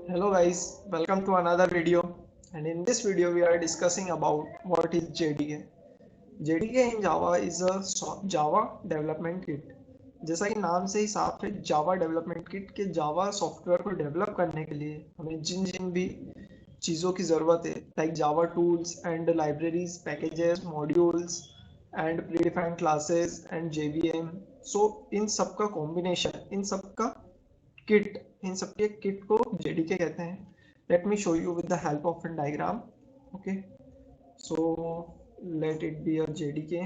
Hello guys, welcome to another video, and in this video we are discussing about what is JDK. JDK in Java is a Java development kit. जैसा कि नाम से ही साफ है, Java development kit के Java software को develop करने के लिए हमें जिन जिन भी चीज़ों की ज़रूरत है, like Java tools and libraries, packages, modules and predefined classes and JVM. So इन सब का कॉम्बिनेशन, इन सब का किट, इन सबके किट को जेडीके कहते हैं. Let me show you with the help of an diagram. Okay, so let it be a JDK.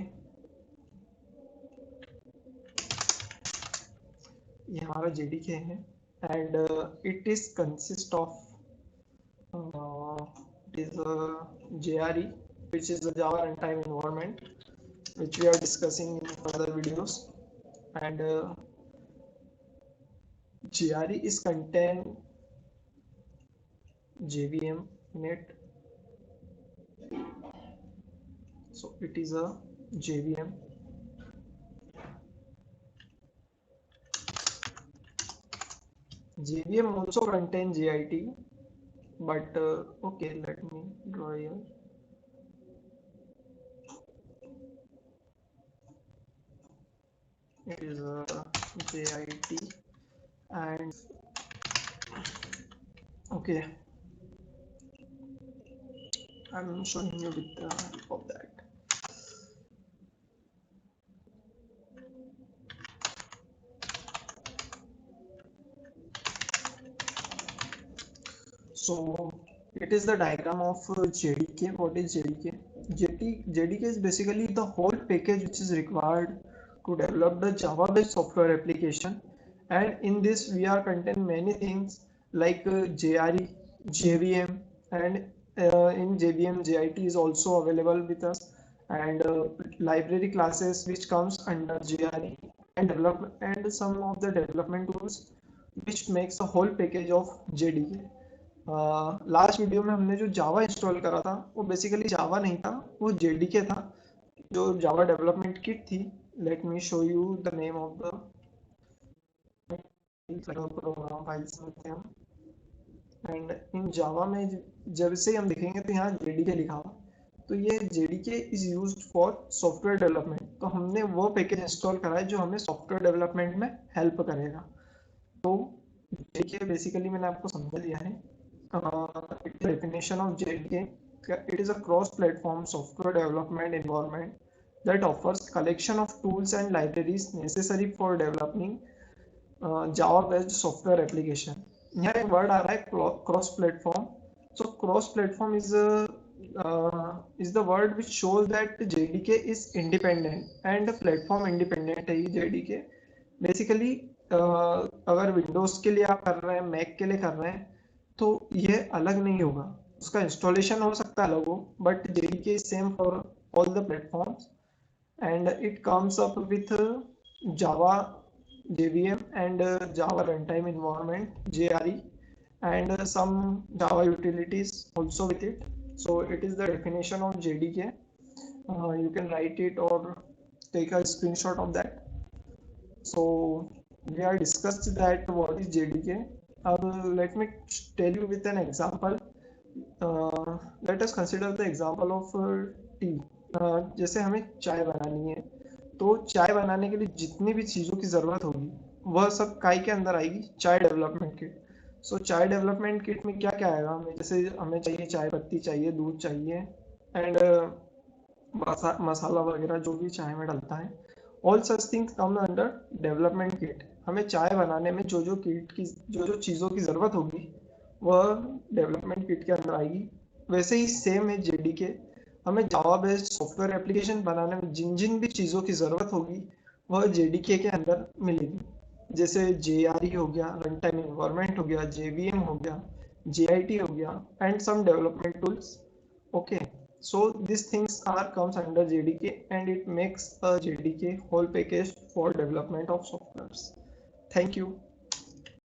ये हमारा जेडीके है and it is consist of it is a JRE, which is the Java runtime environment, which we are discussing in further videos. And JRE is contain JVM in it. So it is a JVM. JVM also contain JIT, but okay, let me draw here. It is a JIT, and okay, I'm showing you with the help of that. So it is the diagram of JDK. What is JDK? JDK is basically the whole package which is required to develop the Java-based software application, and in this we are contain many things like JRE, JVM, and in JVM JIT is also available with us, and library classes which comes under JRE, and development and some of the development tools which makes a whole package of JDK. Last video में हमने जो जावा install करा था वो basically Java नहीं था, वो JDK था, जो जावा डेवलपमेंट किट थी. Late me show you the name of the program files में हम, एंड इन जावा में जब से हम देखेंगे तो यहाँ जेडीके लिखा हुआ, तो ये JDK is used for software development. तो हमने वो पैकेज इंस्टॉल करा है जो हमें सॉफ्टवेयर डेवलपमेंट में हेल्प करेगा. तो जेडीके बेसिकली मैंने आपको समझा दिया है. Definition of JDK: it is a cross-platform software development environment that offers collection of tools and libraries necessary for developing Java-based software application. यहाँ एक वर्ड आ रहा है cross-platform. So cross-platform is the word which shows that JDK is independent and platform independent है ये JDK. Basically अगर Windows के लिए आप कर रहे हैं, Mac के लिए कर रहे हैं, तो ये अलग नहीं होगा. उसका इंस्टॉलेशन हो सकता है अलग हो, but JDK is same for all the platforms, and it comes up with Java JVM and Java runtime environment JRE, and some Java utilities also with it. So it is the definition of JDK. You can write it or take a screenshot of that. So we are discussed that what is JDK. Let me tell you with an example. Let us consider the example of tea. जैसे हमें चाय बनानी है, तो चाय बनाने के लिए जितनी भी चीज़ों की ज़रूरत होगी वह सब काय के अंदर आएगी, चाय डेवलपमेंट किट. सो चाय डेवलपमेंट किट में क्या क्या आएगा, हमें जैसे हमें चाहिए चाय पत्ती चाहिए, दूध चाहिए, एंड मसाला वगैरह जो भी चाय में डलता है. All such things come under development kit. हमें चाय बनाने में जो जो किट की जो चीज़ों की ज़रूरत होगी वह डेवलपमेंट किट के अंदर आएगी. वैसे ही सेम है जेडीके. हमें जावा बेस्ड सॉफ्टवेयर एप्लीकेशन बनाने में जिन जिन भी चीज़ों की ज़रूरत होगी वह जेडीके के अंदर मिलेगी. जैसे JRE हो गया, रन टाइम इन्वायरमेंट हो गया, JVM हो गया, JIT हो गया, and some development tools. Okay, so these things are comes under JDK, and it makes a JDK whole package for development of softwares. Thank you.